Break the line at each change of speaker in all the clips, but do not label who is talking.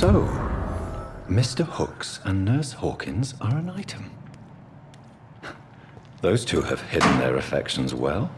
So, Mr. Hooks and Nurse Hawkins are an item. Those two have hidden their affections well.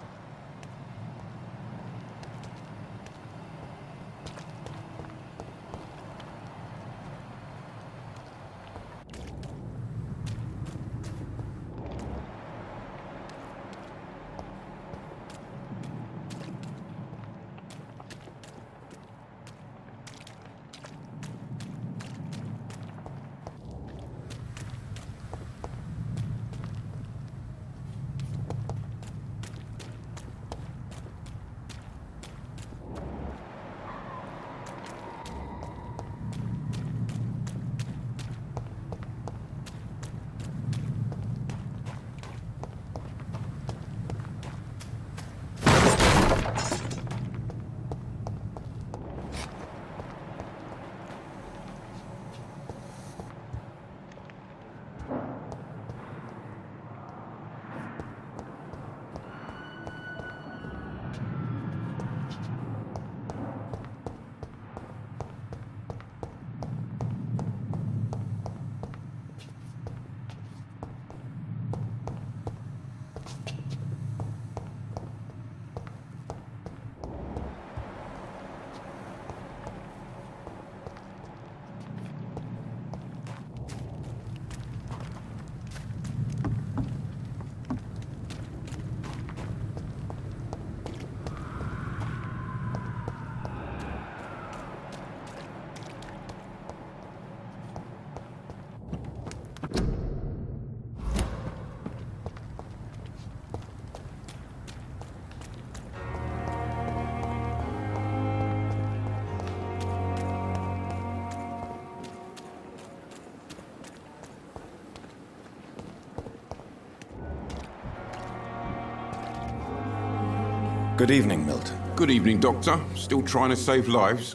Good evening, Milton.
Good evening, Doctor. Still trying to save lives?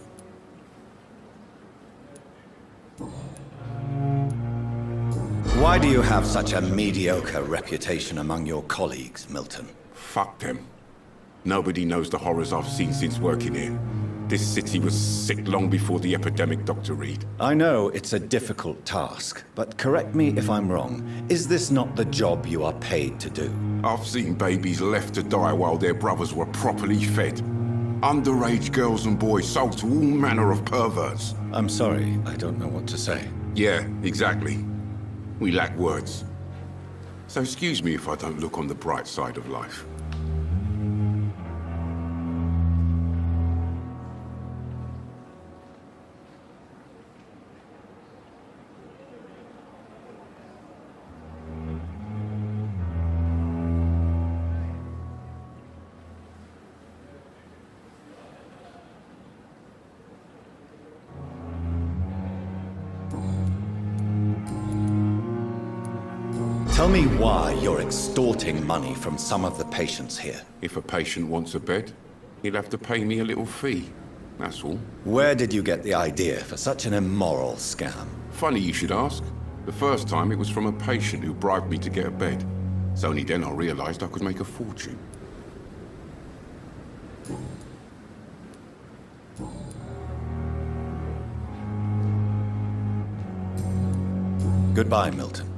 Why do you have such a mediocre reputation among your colleagues, Milton?
Fuck them. Nobody knows the horrors I've seen since working here. This city was sick long before the epidemic, Dr. Reed.
I know it's a difficult task, but correct me if I'm wrong. Is this not the job you are paid to do?
I've seen babies left to die while their brothers were properly fed. Underage girls and boys sold to all manner of perverts.
I'm sorry, I don't know what to say.
Yeah, exactly. We lack words. So excuse me if I don't look on the bright side of life.
Tell me why you're extorting money from some of the patients here.
If a patient wants a bed, he'll have to pay me a little fee. That's all.
Where did you get the idea for such an immoral scam?
Funny you should ask. The first time it was from a patient who bribed me to get a bed. It's only then I realized I could make a fortune.
Goodbye, Milton.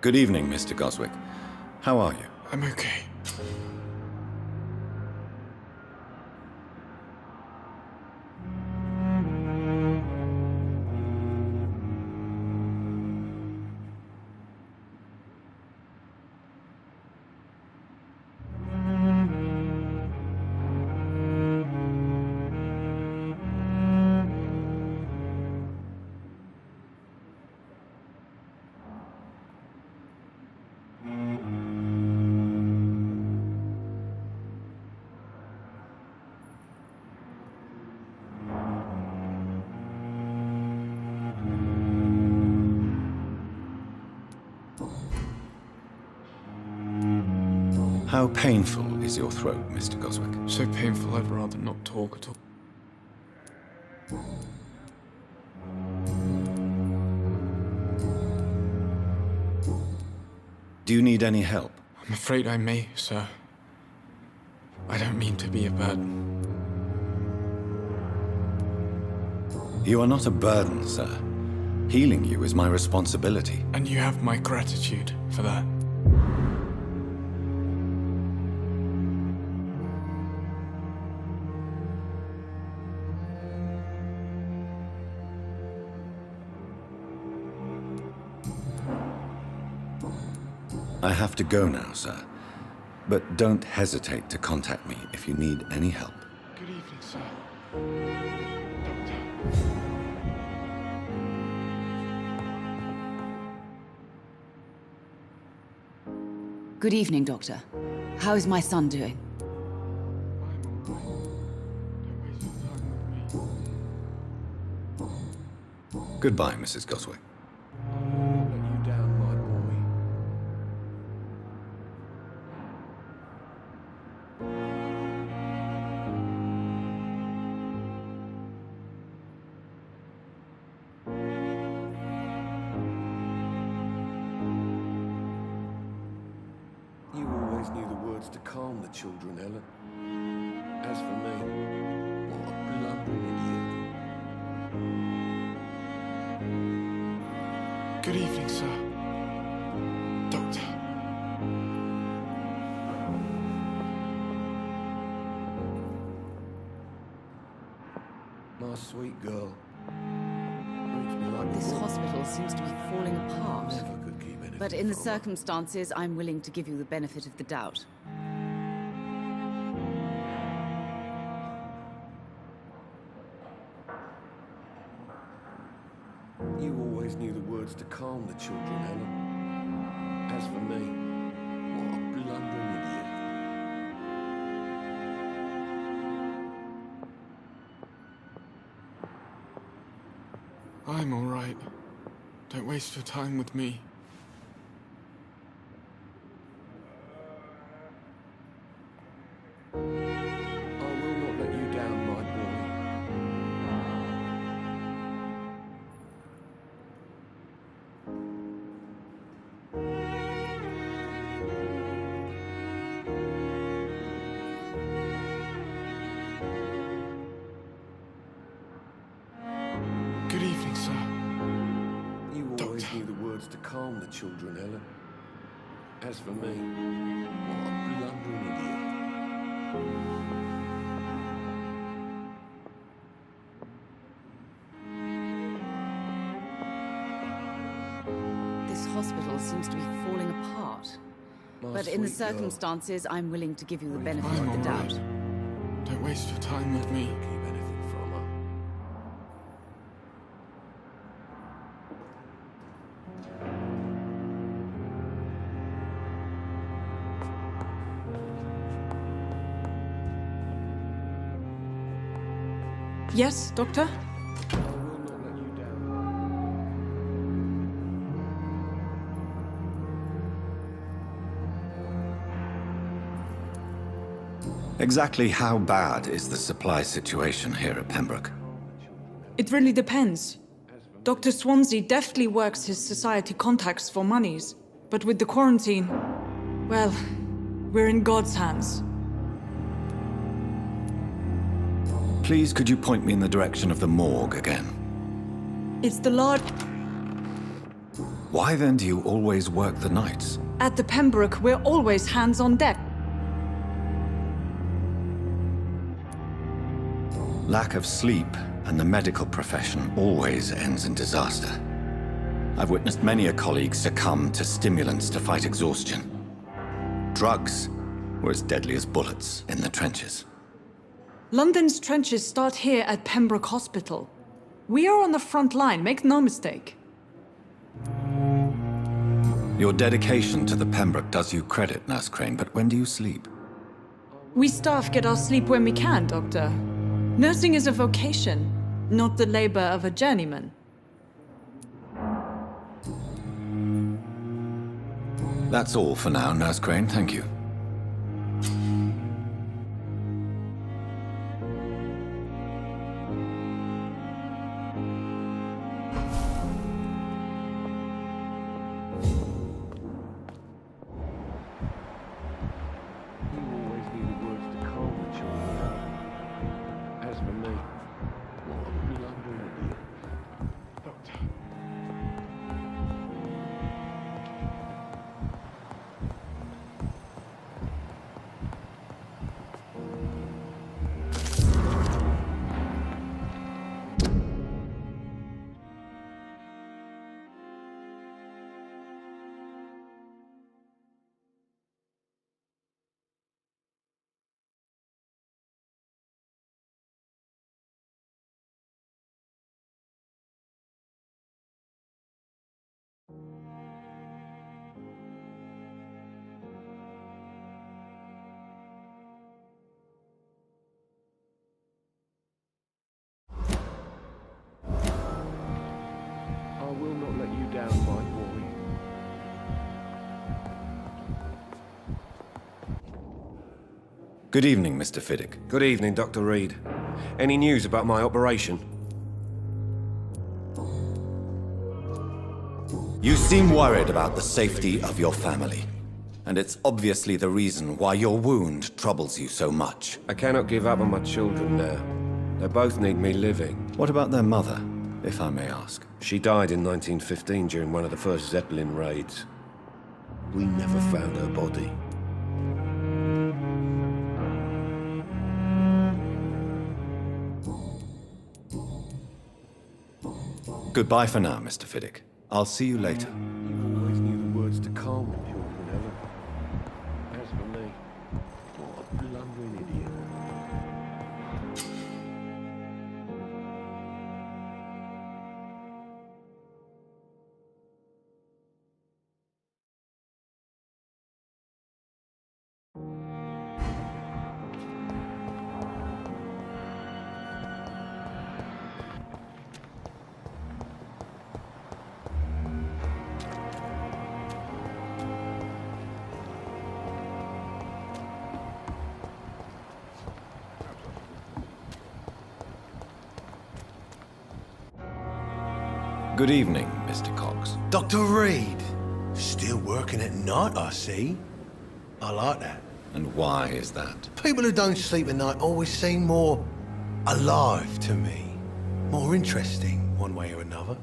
Good evening, Mr. Goswick. How are you?
I'm okay.
How painful is your throat, Mr. Goswick?
So painful I'd rather not talk at all.
Do you need any help?
I'm afraid I may, sir. I don't mean to be a burden.
You are not a burden, sir. Healing you is my responsibility.
And you have my gratitude for that.
I have to go now, sir. But don't hesitate to contact me if you need any help.
Good evening, sir.
Good evening, Doctor. How is my son doing?
I'm all right. Don't waste your time with me.
Goodbye, Mrs. Goswick.
I'll let you down, my boy.
You always knew the words to calm the children, Ellen. As for me, what a blundering idiot.
Good evening, sir. Doctor.
My sweet girl. Treats me like a
This
woman.
hospital seems to be falling apart.
Never could keep anything
But in the
from her.
circumstances, I'm willing to give you the benefit of the doubt.
You always knew the words to calm the children, Ellen. As for me, what a blundering idiot.
I'm all right. Don't waste your time with me.
I will not let you down, my boy. calm the children, Ellen. As for me, what a blundering idiot.
This hospital seems to be falling apart. But in the
sweet girl.
circumstances, I'm willing to give you the benefit
I'm
of the
all right.
doubt.
Don't waste your time with me.
Keep anything from her.
Yes, Doctor?
I will not let you down.
Exactly how bad is the supply situation here at Pembroke?
It really depends. Dr. Swansea deftly works his society contacts for monies, but with the quarantine, well, we're in God's hands.
Please, could you point me in the direction of the morgue again?
It's the large...
Why then do you always work the nights?
At the Pembroke, we're always hands on deck.
Lack of sleep and the medical profession always ends in disaster. I've witnessed many a colleague succumb to stimulants to fight exhaustion. Drugs were as deadly as bullets in the trenches.
London's trenches start here at Pembroke Hospital. We are on the front line, make no mistake.
Your dedication to the Pembroke does you credit, Nurse Crane, but when do you sleep?
We staff get our sleep when we can, Doctor. Nursing is a vocation, not the labor of a journeyman.
That's all for now, Nurse Crane, thank you.
You always knew the words to calm the children. As for me, what a blundering idiot.
Doctor.
I will not let you down, my boy.
Good evening, Mr. Fiddick.
Good evening, Dr. Reed. Any news about my operation?
You seem worried about the safety of your family. And it's obviously the reason why your wound troubles you so much.
I cannot give up on my children now. They both need me living.
What about their mother, if I may ask?
She died in 1915 during one of the first Zeppelin raids. We never found her body.
Goodbye for now, Mr. Fiddick. I'll see you later.
You always knew the words to calm the children, Ellen. As for me, what a blundering idiot.
Good evening, Mr. Cox.
Dr. Reed, still working at night, I see. I like that.
And why is that?
People who don't sleep at night always seem more alive to me. More interesting, one way or another.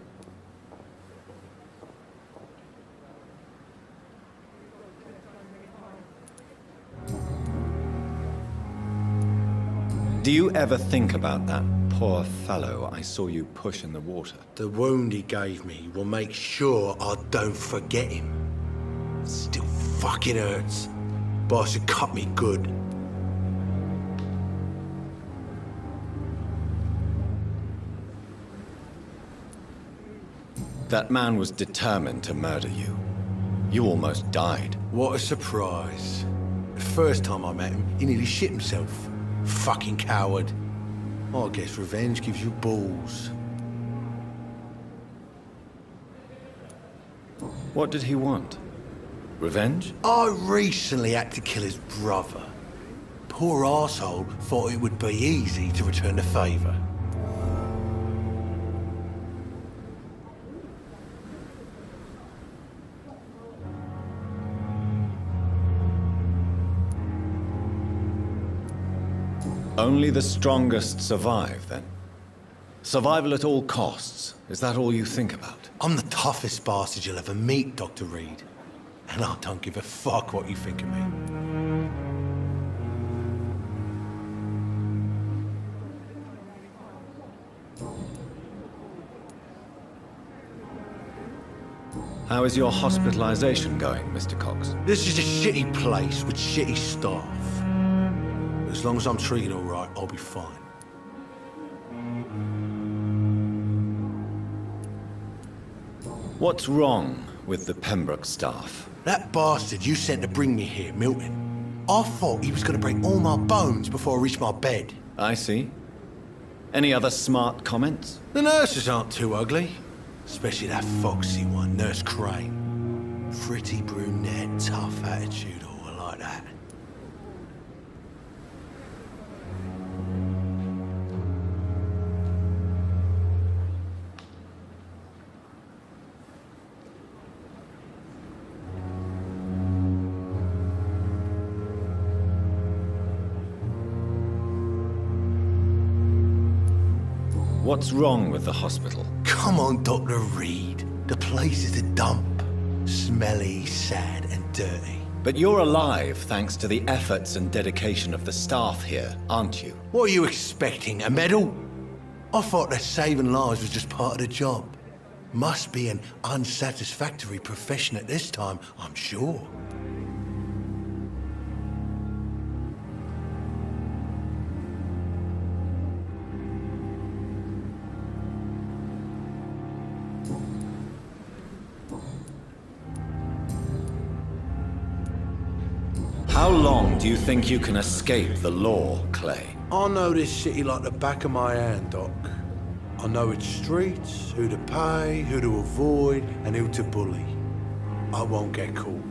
Do you ever think about that poor fellow I saw you push in the water?
The wound he gave me will make sure I don't forget him. Still fucking hurts. Boss had cut me good.
That man was determined to murder you. You almost died.
What a surprise. The first time I met him, he nearly shit himself. Fucking coward. I guess revenge gives you balls.
What did he want? Revenge?
I recently had to kill his brother. Poor arsehole thought it would be easy to return the favour.
Only the strongest survive, then? Survival at all costs. Is that all you think about?
I'm the toughest bastard you'll ever meet, Dr. Reed. And I don't give a fuck what you think of me.
How is your hospitalization going, Mr. Cox?
This is a shitty place with shitty staff. As long as I'm treated all right, I'll be fine.
What's wrong with the Pembroke staff?
That bastard you sent to bring me here, Milton, I thought he was gonna break all my bones before I reached my bed.
I see. Any other smart comments?
The nurses aren't too ugly. Especially that foxy one, Nurse Crane. Pretty brunette, tough attitude, all like that.
What's wrong with the hospital?
Come on, Dr. Reed. The place is a dump. Smelly, sad, and dirty.
But you're alive thanks to the efforts and dedication of the staff here, aren't you?
What are you expecting, a medal? I thought that saving lives was just part of the job. Must be an unsatisfactory profession at this time, I'm sure.
How long do you think you can escape the law, Clay?
I know this city like the back of my hand, Doc. I know its streets, who to pay, who to avoid, and who to bully. I won't get caught.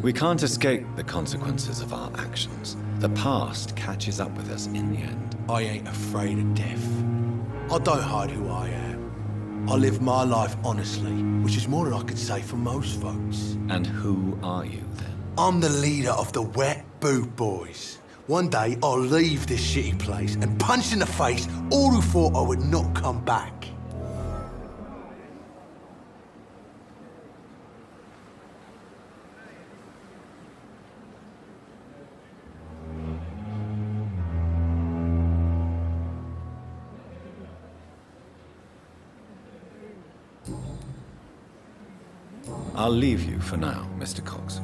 We can't escape the consequences of our actions. The past catches up with us in the end.
I ain't afraid of death. I don't hide who I am. I live my life honestly, which is more than I could say for most folks.
And who are you, then?
I'm the leader of the Wet Boot Boys. One day, I'll leave this shitty place and punch in the face all who thought I would not come back.
I'll leave you for now, Mr. Cox.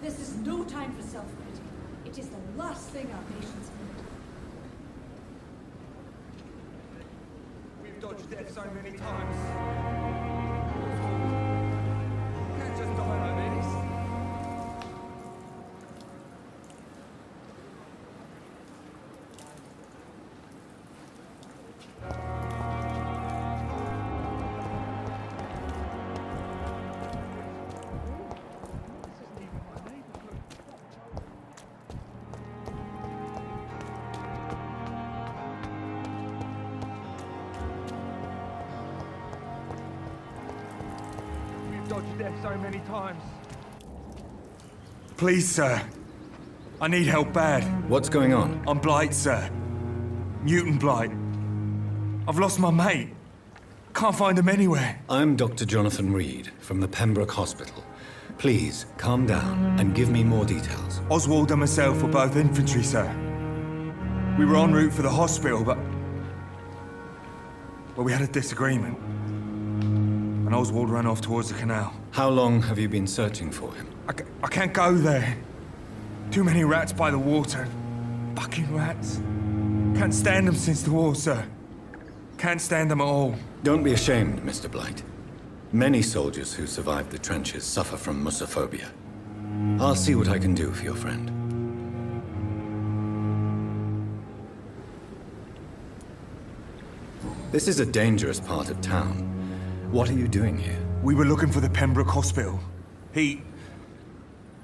This is no time for self-pity. It is the last thing our nations need.
We've dodged death so many times. Can't just die like this. We've dodged death so many times.
Please, sir. I need help bad.
What's going on?
I'm Blight, sir. Newton Blight. I've lost my mate. Can't find him anywhere.
I'm Dr. Jonathan Reed from the Pembroke Hospital. Please, calm down and give me more details.
Oswald and myself were both infantry, sir. We were en route for the hospital, but we had a disagreement. And Oswald ran off towards the canal.
How long have you been searching for him?
I can't go there. Too many rats by the water. Fucking rats. Can't stand them since the war, sir. Can't stand them at all.
Don't be ashamed, Mr. Blight. Many soldiers who survived the trenches suffer from musophobia. I'll see what I can do for your friend. This is a dangerous part of town. What are you doing here?
We were looking for the Pembroke Hospital. We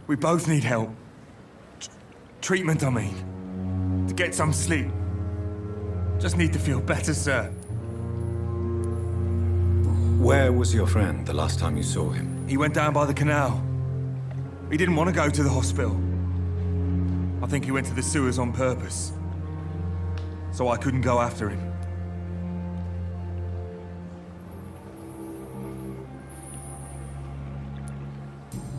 both need help. Treatment, I mean. To get some sleep. Just need to feel better, sir.
Where was your friend the last time you saw him?
He went down by the canal. He didn't want to go to the hospital. I think he went to the sewers on purpose. So I couldn't go after him.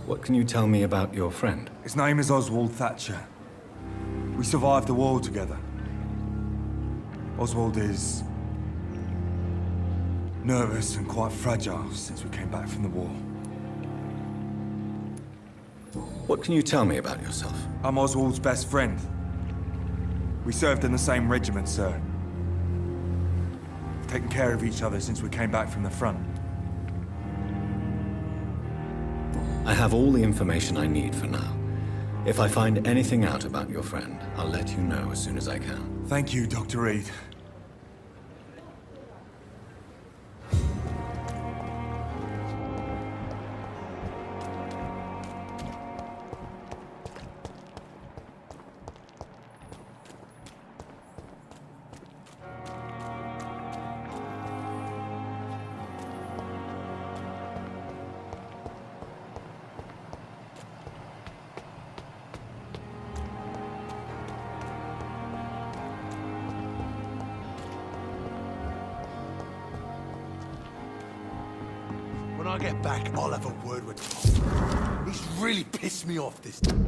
What can you tell me about your friend?
His name is Oswald Thatcher. We survived the war together. Oswald is nervous and quite fragile since we came back from the war.
What can you tell me about yourself?
I'm Oswald's best friend. We served in the same regiment, sir. We've taken care of each other since we came back from the front.
I have all the information I need for now. If I find anything out about your friend, I'll let you know as soon as I can.
Thank you, Dr. Reed.
When I get back, I'll have a word with Tom. He's really pissed me off this time.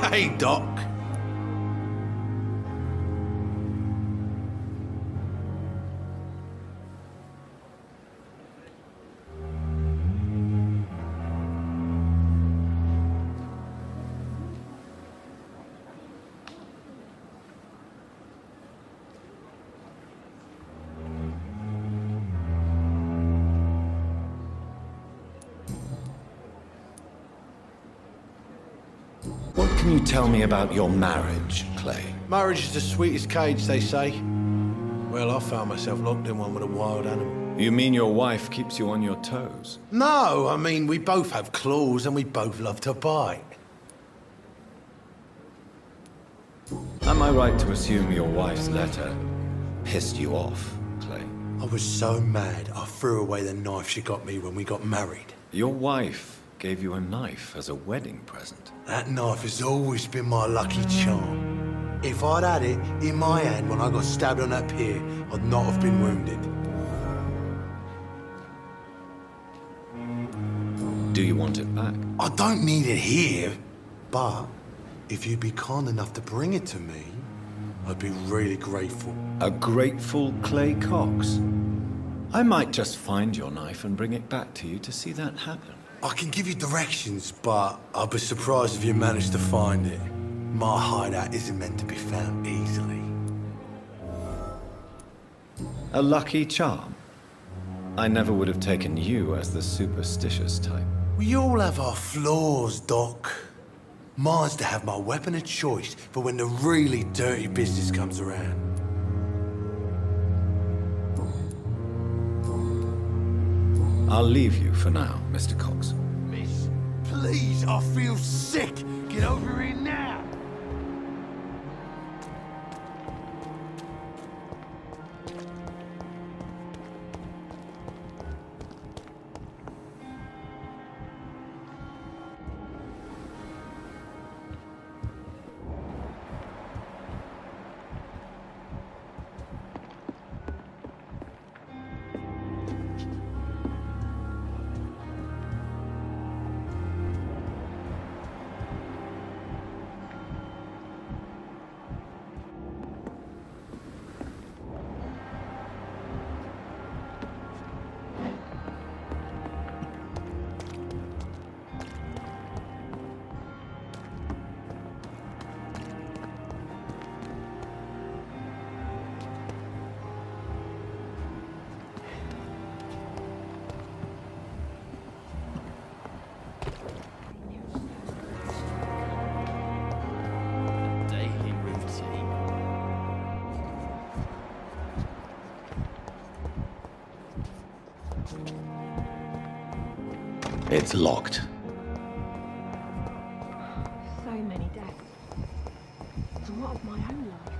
Hey, Doc.
What can you tell me about your marriage, Clay?
Marriage is the sweetest cage, they say. Well, I found myself locked in one with a wild animal.
You mean your wife keeps you on your toes?
No, I mean, we both have claws and we both love to bite.
Am I right to assume your wife's letter pissed you off, Clay?
I was so mad, I threw away the knife she got me when we got married.
Your wife gave you a knife as a wedding present.
That knife has always been my lucky charm. If I'd had it in my hand when I got stabbed on that pier, I'd not have been wounded.
Do you want it back?
I don't need it here, but if you'd be kind enough to bring it to me, I'd be really grateful.
A grateful Clay Cox? I might just find your knife and bring it back to you to see that happen.
I can give you directions, but I'd be surprised if you managed to find it. My hideout isn't meant to be found easily.
A lucky charm? I never would have taken you as the superstitious type.
We all have our flaws, Doc. Mine's to have my weapon of choice for when the really dirty business comes around.
I'll leave you for now, Mr. Cox.
Miss, please, I feel sick. Get over here now.
It's locked.
So many deaths. And what of my own life?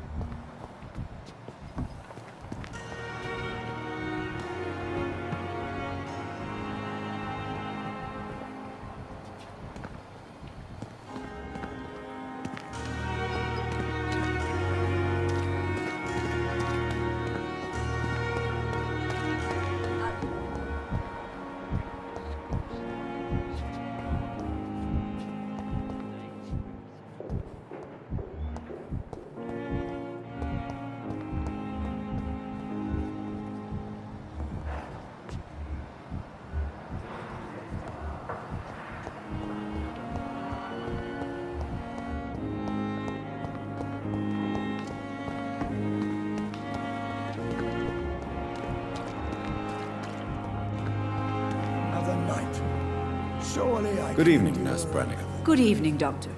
Surely I...
Good evening, Nurse Brennick.
Good evening, Doctor.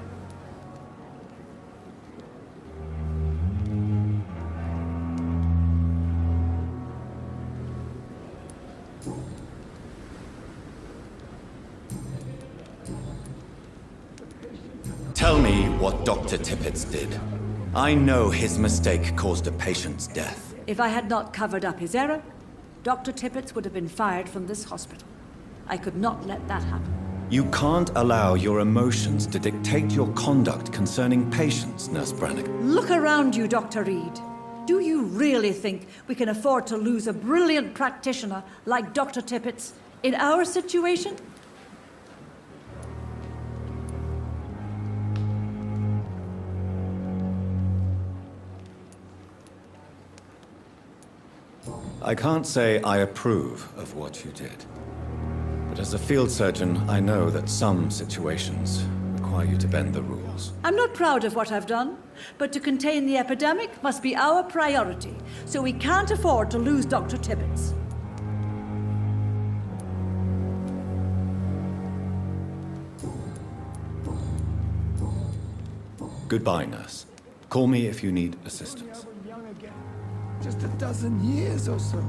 Tell me what Dr. Tippett did. I know his mistake caused a patient's death.
If I had not covered up his error, Dr. Tippett would have been fired from this hospital. I could not let that happen.
You can't allow your emotions to dictate your conduct concerning patients, Nurse Brannick.
Look around you, Dr. Reed. Do you really think we can afford to lose a brilliant practitioner like Dr. Tippett's in our situation?
I can't say I approve of what you did. But as a field surgeon, I know that some situations require you to bend the rules.
I'm not proud of what I've done, but to contain the epidemic must be our priority, so we can't afford to lose Dr. Tippett.
Goodbye, nurse. Call me if you need assistance.
Young again. Just a dozen years or so.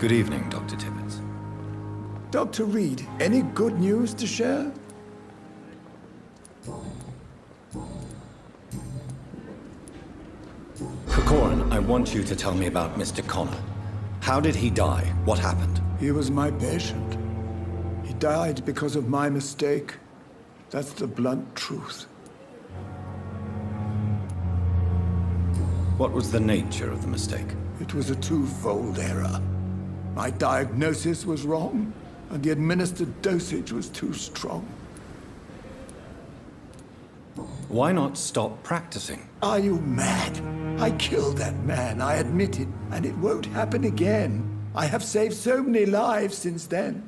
Good evening, Dr. Tippett.
Dr. Reed, any good news to share?
Corcoran, I want you to tell me about Mr. Connor. How did he die? What happened?
He was my patient. He died because of my mistake. That's the blunt truth.
What was the nature of the mistake?
It was a twofold error. My diagnosis was wrong, and the administered dosage was too strong.
Why not stop practicing?
Are you mad? I killed that man, I admit it, and it won't happen again. I have saved so many lives since then.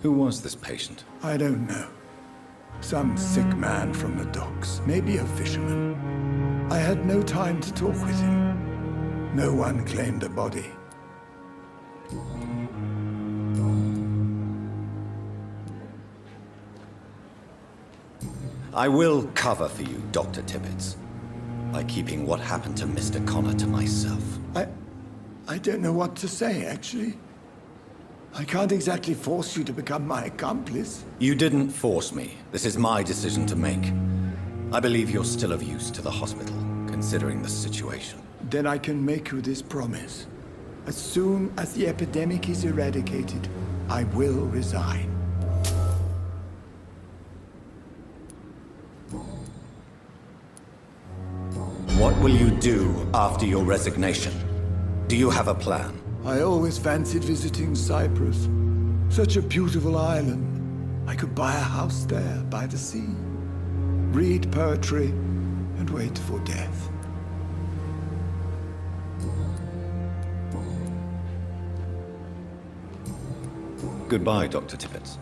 Who was this patient?
I don't know. Some sick man from the docks, maybe a fisherman. I had no time to talk with him. No one claimed a body.
I will cover for you, Dr. Tibbets, by keeping what happened to Mr. Connor to myself.
I don't know what to say, actually. I can't exactly force you to become my accomplice.
You didn't force me. This is my decision to make. I believe you're still of use to the hospital, considering the situation.
Then I can make you this promise. As soon as the epidemic is eradicated, I will resign.
What will you do after your resignation? Do you have a plan?
I always fancied visiting Cyprus. Such a beautiful island. I could buy a house there by the sea, read poetry, and wait for death.
Goodbye, Dr. Tibbets.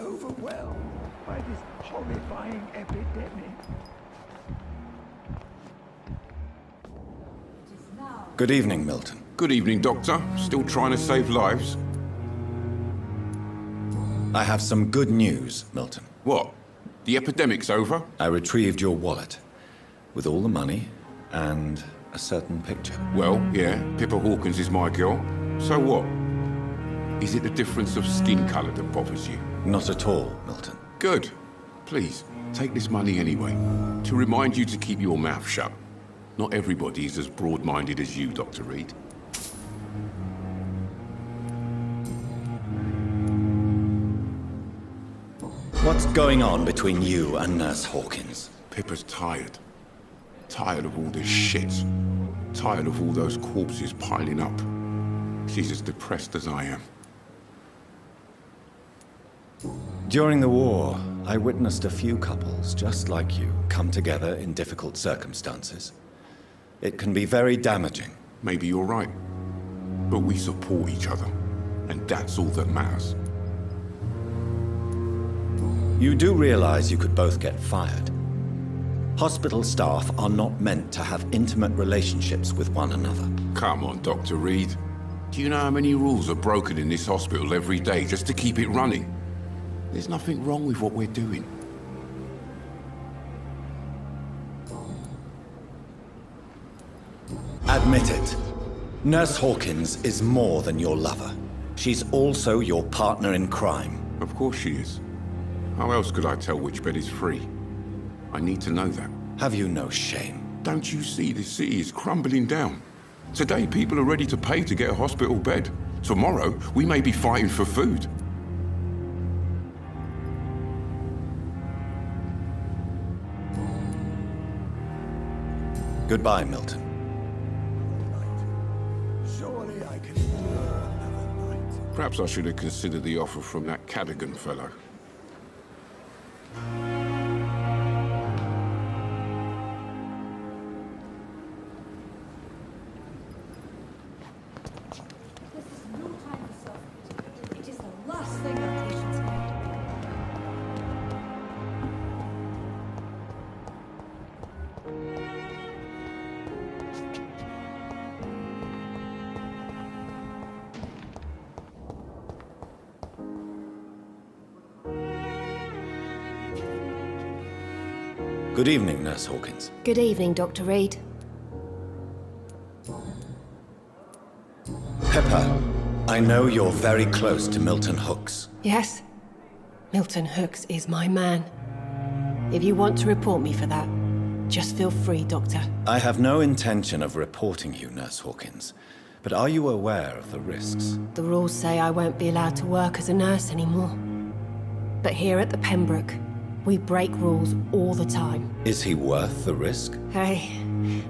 Overwhelmed by this horrifying epidemic.
Good evening, Milton.
Good evening, Doctor. Still trying to save lives?
I have some good news, Milton.
What? The epidemic's over?
I retrieved your wallet, with all the money and a certain picture.
Well, yeah, Pippa Hawkins is my girl. So what? Is it the difference of skin colour that bothers you?
Not at all, Milton.
Good. Please, take this money anyway. To remind you to keep your mouth shut. Not everybody is as broad-minded as you, Dr. Reed.
What's going on between you and Nurse Hawkins?
Pippa's tired. Tired of all this shit. Tired of all those corpses piling up. She's as depressed as I am.
During the war, I witnessed a few couples, just like you, come together in difficult circumstances. It can be very damaging.
Maybe you're right. But we support each other. And that's all that matters.
You do realize you could both get fired. Hospital staff are not meant to have intimate relationships with one another.
Come on, Dr. Reed. Do you know how many rules are broken in this hospital every day just to keep it running? There's nothing wrong with what we're doing.
Admit it. Nurse Hawkins is more than your lover. She's also your partner in crime.
Of course she is. How else could I tell which bed is free? I need to know that.
Have you no shame?
Don't you see this city is crumbling down? Today, people are ready to pay to get a hospital bed. Tomorrow, we may be fighting for food.
Goodbye, Milton.
Surely I can endure another night.
Perhaps I should have considered the offer from that Cadogan fellow.
This is no time for self-pity. It is the last thing our patients need.
Good evening, Nurse Hawkins.
Good evening, Dr. Reed.
Pepper, I know you're very close to Milton Hooks.
Yes? Milton Hooks is my man. If you want to report me for that, just feel free, Doctor.
I have no intention of reporting you, Nurse Hawkins. But are you aware of the risks?
The rules say I won't be allowed to work as a nurse anymore. But here at the Pembroke, we break rules all the time.
Is he worth the risk?
Hey,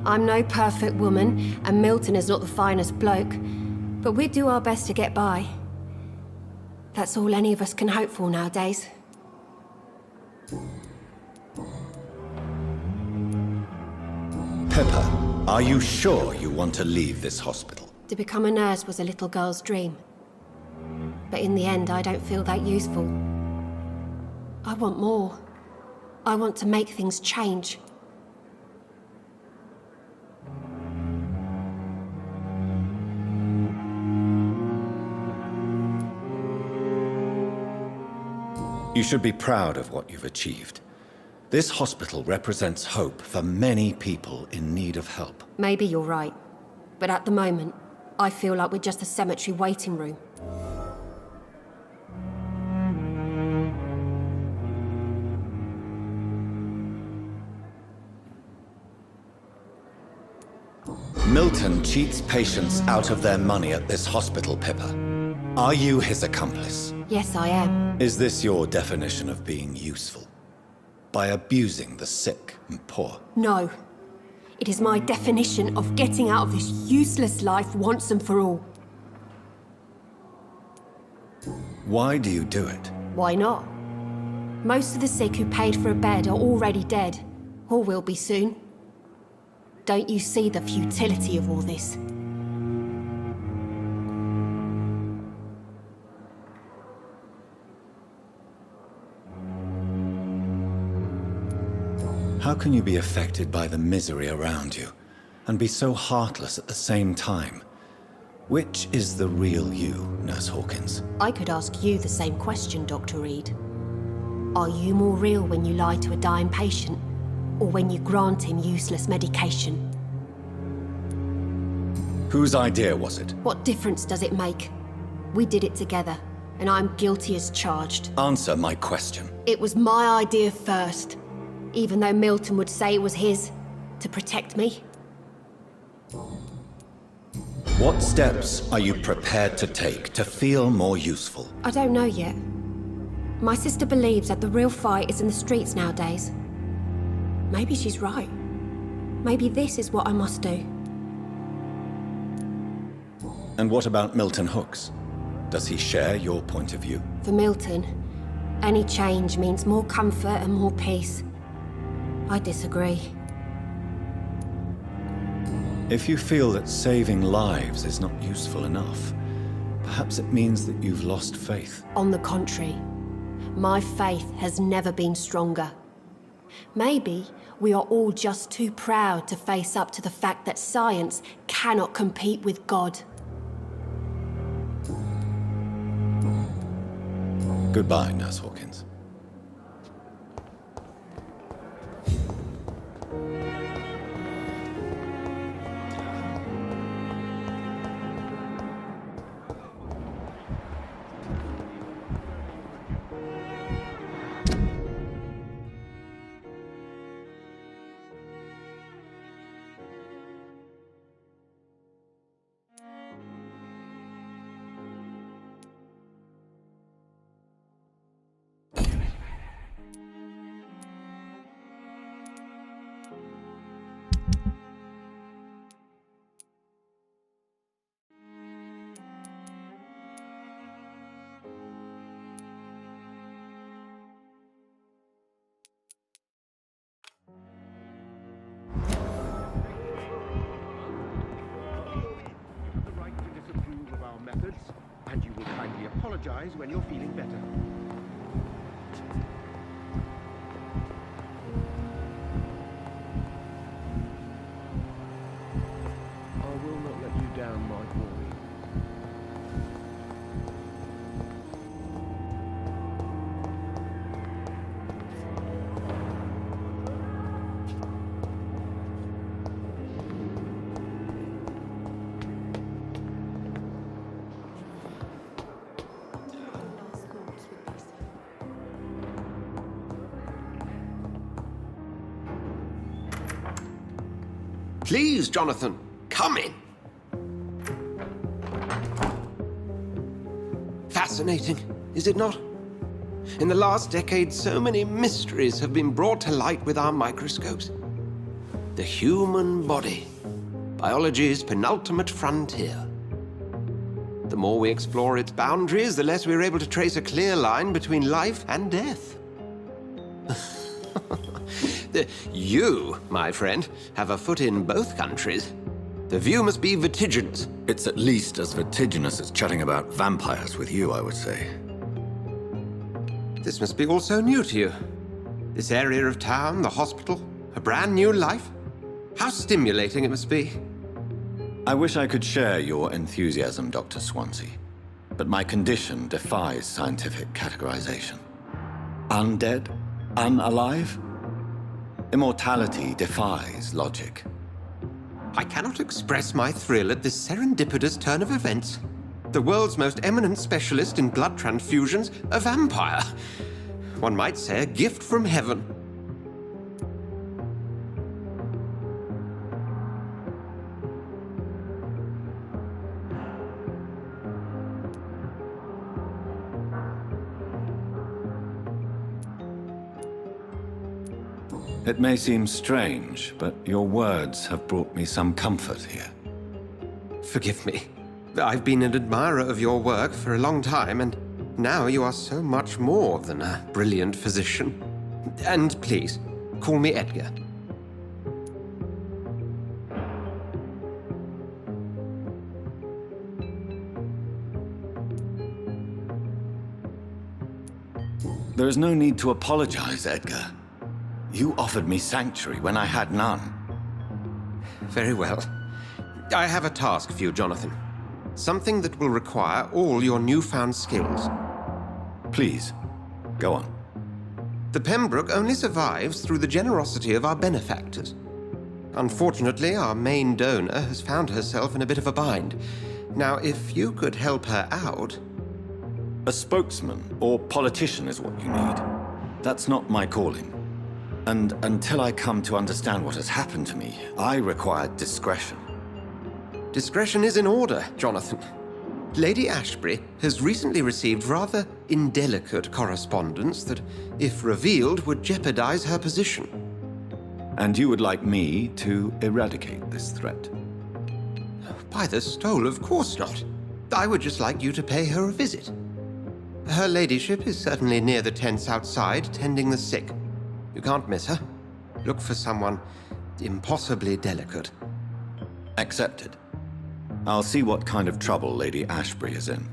I'm no perfect woman, and Milton is not the finest bloke. But we do our best to get by. That's all any of us can hope for nowadays.
Pepper, are you sure you want to leave this hospital?
To become a nurse was a little girl's dream. But in the end, I don't feel that useful. I want more. I want to make things change.
You should be proud of what you've achieved. This hospital represents hope for many people in need of help.
Maybe you're right. But at the moment, I feel like we're just a cemetery waiting room.
Milton cheats patients out of their money at this hospital, Pippa. Are you his accomplice?
Yes, I am.
Is this your definition of being useful? By abusing the sick and poor?
No. It is my definition of getting out of this useless life once and for all.
Why do you do it?
Why not? Most of the sick who paid for a bed are already dead, or will be soon. Don't you see the futility of all this?
How can you be affected by the misery around you, and be so heartless at the same time? Which is the real you, Nurse Hawkins?
I could ask you the same question, Dr. Reed. Are you more real when you lie to a dying patient, or when you grant him useless medication?
Whose idea was it?
What difference does it make? We did it together, and I'm guilty as charged.
Answer my question.
It was my idea first, even though Milton would say it was his, to protect me.
What steps are you prepared to take to feel more useful?
I don't know yet. My sister believes that the real fight is in the streets nowadays. Maybe she's right. Maybe this is what I must do.
And what about Milton Hooks? Does he share your point of view?
For Milton, any change means more comfort and more peace. I disagree.
If you feel that saving lives is not useful enough, perhaps it means that you've lost faith.
On the contrary, my faith has never been stronger. Maybe we are all just too proud to face up to the fact that science cannot compete with God.
Goodbye, Nurse Hawkins.
methods, and you will kindly apologize when you're feeling better. I will not let you down, my boy.
Please, Jonathan, come in. Fascinating, is it not? In the last decade, so many mysteries have been brought to light with our microscopes. The human body, biology's penultimate frontier. The more we explore its boundaries, the less we're able to trace a clear line between life and death. You, my friend, have a foot in both countries. The view must be vertiginous.
It's at least as vertiginous as chatting about vampires with you, I would say.
This must be all so new to you. This area of town, the hospital, a brand new life. How stimulating it must be.
I wish I could share your enthusiasm, Dr. Swansea, but my condition defies scientific categorization. Undead? Unalive? Immortality defies logic.
I cannot express my thrill at this serendipitous turn of events. The world's most eminent specialist in blood transfusions, a vampire. One might say a gift from heaven.
It may seem strange, but your words have brought me some comfort here.
Forgive me. I've been an admirer of your work for a long time, and now you are so much more than a brilliant physician. And please, call me Edgar.
There is no need to apologize, Edgar. You offered me sanctuary when I had none.
Very well. I have a task for you, Jonathan. Something that will require all your newfound skills.
Please, go on.
The Pembroke only survives through the generosity of our benefactors. Unfortunately, our main donor has found herself in a bit of a bind. Now, if you could help her out...
A spokesman or politician is what you need. That's not my calling. And until I come to understand what has happened to me, I require discretion.
Discretion is in order, Jonathan. Lady Ashbury has recently received rather indelicate correspondence that, if revealed, would jeopardize her position.
And you would like me to eradicate this threat?
By the stole, of course not. I would just like you to pay her a visit. Her ladyship is certainly near the tents outside, tending the sick. You can't miss her. Look for someone impossibly delicate.
Accepted. I'll see what kind of trouble Lady Ashbury is in.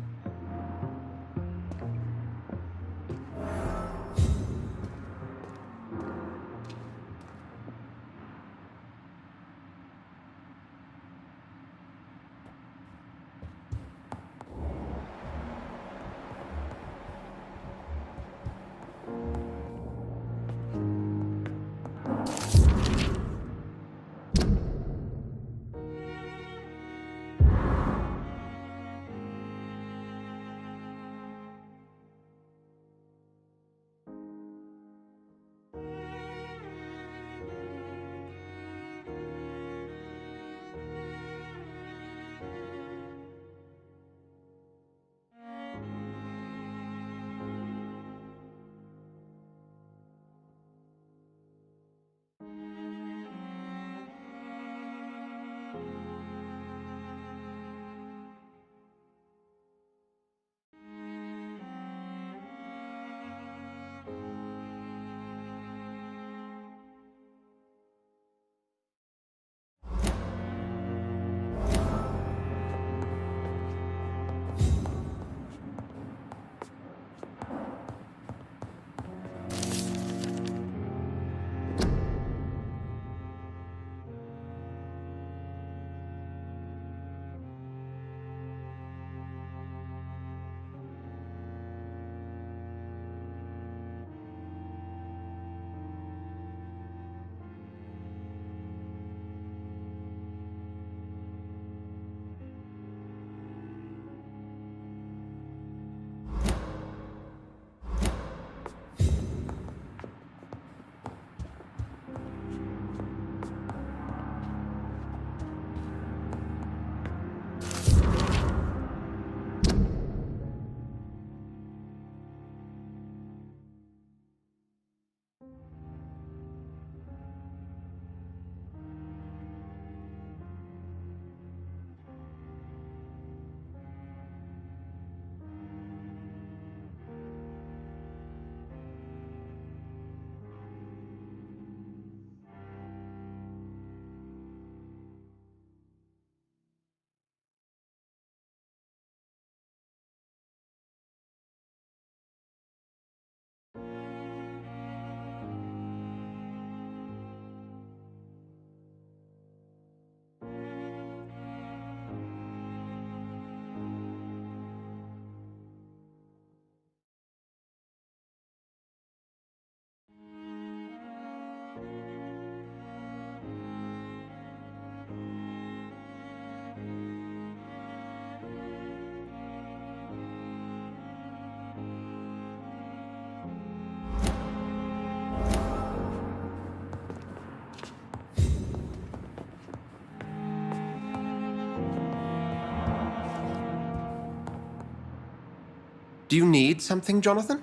Do you need something, Jonathan?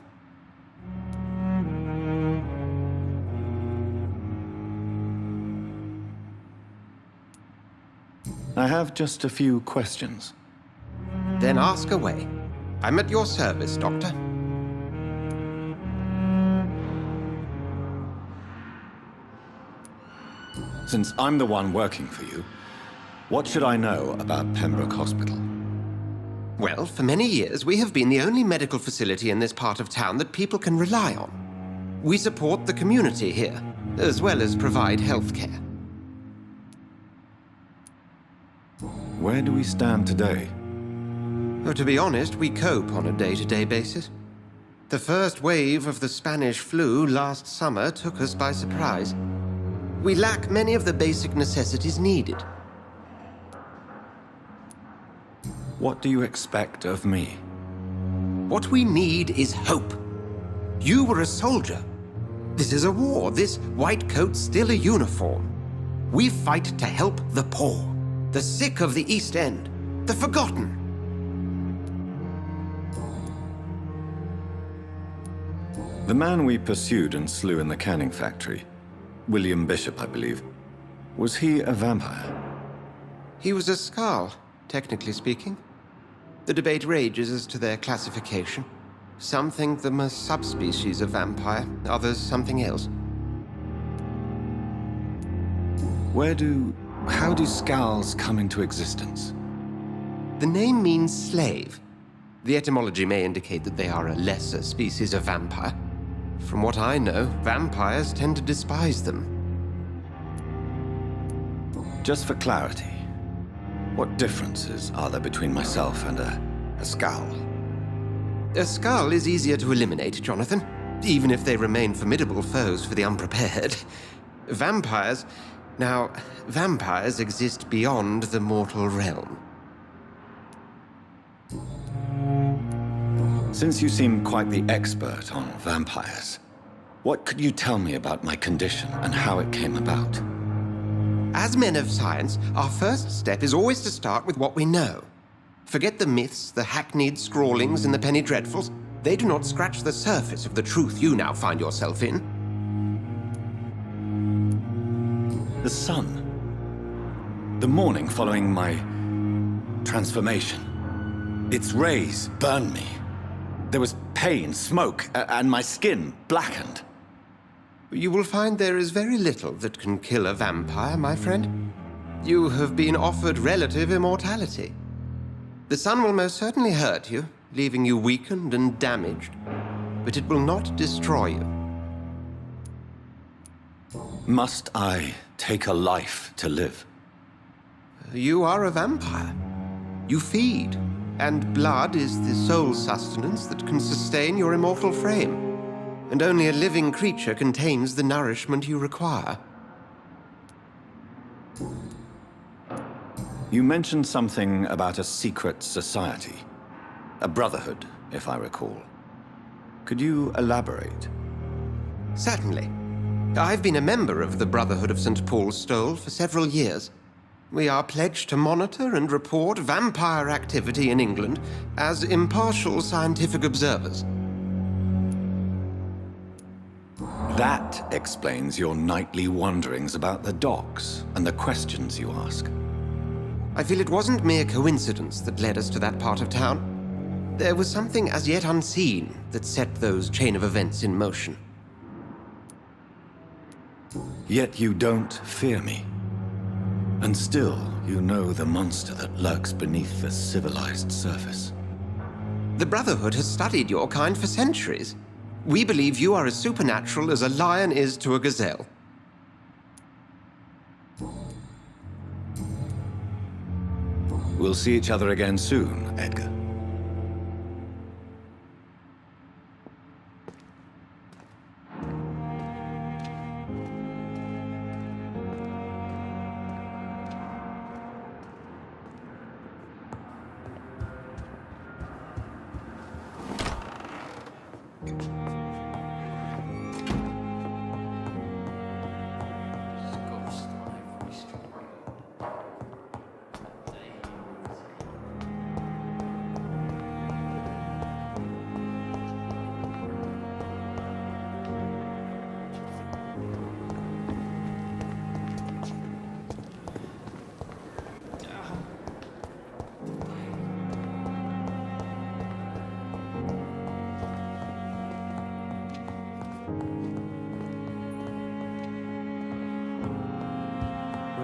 I have just a few questions.
Then ask away. I'm at your service, Doctor.
Since I'm the one working for you, what should I know about Pembroke Hospital?
Well, for many years, we have been the only medical facility in this part of town that people can rely on. We support the community here, as well as provide health care.
Where do we stand today?
Oh, to be honest, we cope on a day-to-day basis. The first wave of the Spanish flu last summer took us by surprise. We lack many of the basic necessities needed.
What do you expect of me?
What we need is hope. You were a soldier. This is a war. This white coat's still a uniform. We fight to help the poor, the sick of the East End, the forgotten.
The man we pursued and slew in the canning factory, William Bishop, I believe, was he a vampire?
He was a Skald, technically speaking. The debate rages as to their classification. Some think them a subspecies of vampire, others something else.
How do Skalds come into existence?
The name means slave. The etymology may indicate that they are a lesser species of vampire. From what I know, vampires tend to despise them.
Just for clarity, what differences are there between myself and a Skald?
A Skald is easier to eliminate, Jonathan, even if they remain formidable foes for the unprepared. Vampires... Now, vampires exist beyond the mortal realm.
Since you seem quite the expert on vampires, what could you tell me about my condition and how it came about?
As men of science, our first step is always to start with what we know. Forget the myths, the hackneyed scrawlings, and the penny dreadfuls. They do not scratch the surface of the truth you now find yourself in.
The sun. The morning following my transformation. Its rays burned me. There was pain, smoke, and my skin blackened.
You will find there is very little that can kill a vampire, my friend. You have been offered relative immortality. The sun will most certainly hurt you, leaving you weakened and damaged, but it will not destroy you.
Must I take a life to live?
You are a vampire. You feed, and blood is the sole sustenance that can sustain your immortal frame. And only a living creature contains the nourishment you require.
You mentioned something about a secret society. A brotherhood, if I recall. Could you elaborate?
Certainly. I've been a member of the Brotherhood of St. Paul's Stole for several years. We are pledged to monitor and report vampire activity in England as impartial scientific observers.
That explains your nightly wanderings about the docks and the questions you ask.
I feel it wasn't mere coincidence that led us to that part of town. There was something as yet unseen that set those chain of events in motion.
Yet you don't fear me. And still, you know the monster that lurks beneath the civilized surface.
The Brotherhood has studied your kind for centuries. We believe you are as supernatural as a lion is to a gazelle.
We'll see each other again soon, Edgar.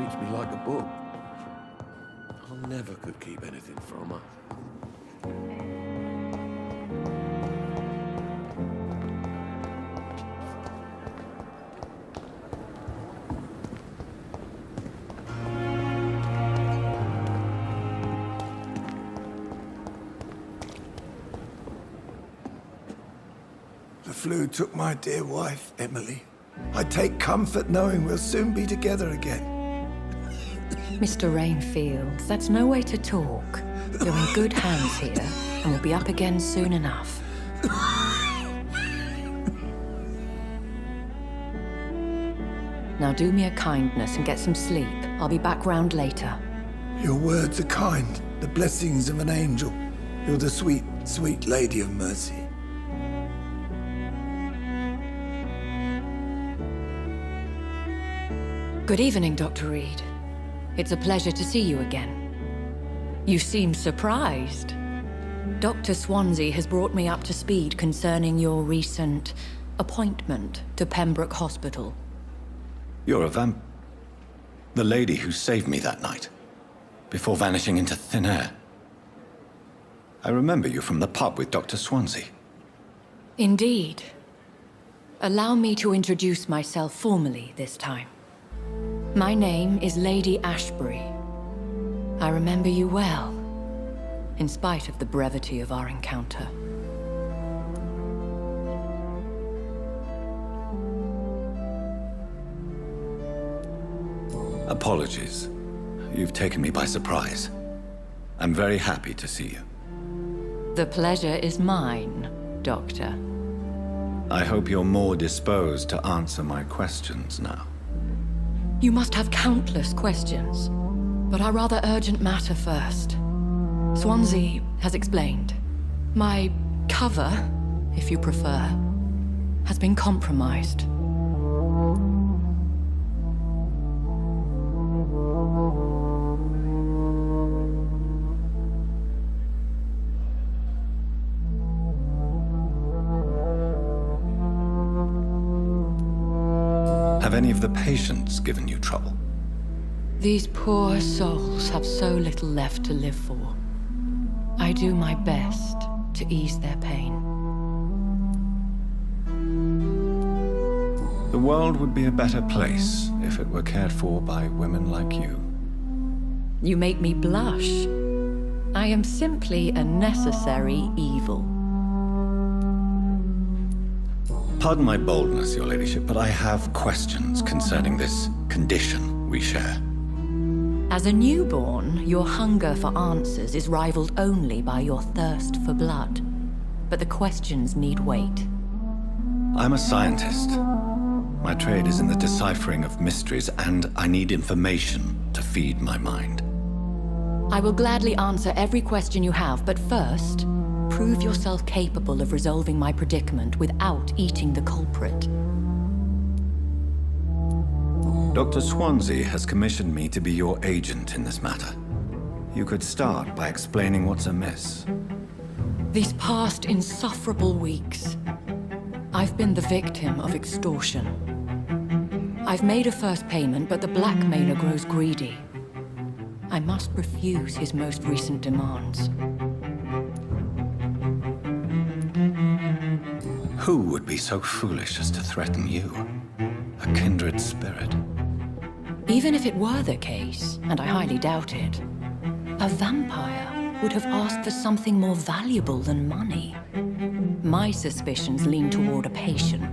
reads me like a book. I never could keep anything from her.
The flu took my dear wife, Emily. I take comfort knowing we'll soon be together again.
Mr. Rainfield, that's no way to talk. You're in good hands here, and we'll be up again soon enough. Now do me a kindness and get some sleep. I'll be back round later.
Your words are kind, the blessings of an angel. You're the sweet, sweet Lady of Mercy.
Good evening, Dr. Reed. It's a pleasure to see you again. You seem surprised. Dr. Swansea has brought me up to speed concerning your recent appointment to Pembroke Hospital.
You're a vamp... The lady who saved me that night, before vanishing into thin air. I remember you from the pub with Dr. Swansea.
Indeed. Allow me to introduce myself formally this time. My name is Lady Ashbury. I remember you well, in spite of the brevity of our encounter.
Apologies. You've taken me by surprise. I'm very happy to see you.
The pleasure is mine, Doctor.
I hope you're more disposed to answer my questions now.
You must have countless questions, but our rather urgent matter first. Swansea has explained. My cover, if you prefer, has been compromised.
Have any of the patients given you trouble?
These poor souls have so little left to live for. I do my best to ease their pain.
The world would be a better place if it were cared for by women like you.
You make me blush. I am simply a necessary evil.
Pardon my boldness, Your Ladyship, but I have questions concerning this condition we share.
As a newborn, your hunger for answers is rivaled only by your thirst for blood. But the questions need wait.
I'm a scientist. My trade is in the deciphering of mysteries, and I need information to feed my mind.
I will gladly answer every question you have, but first, prove yourself capable of resolving my predicament without eating the culprit.
Dr. Swansea has commissioned me to be your agent in this matter. You could start by explaining what's amiss.
These past insufferable weeks, I've been the victim of extortion. I've made a first payment, but the blackmailer grows greedy. I must refuse his most recent demands.
Who would be so foolish as to threaten you? A kindred spirit.
Even if it were the case, and I highly doubt it, a vampire would have asked for something more valuable than money. My suspicions lean toward a patient.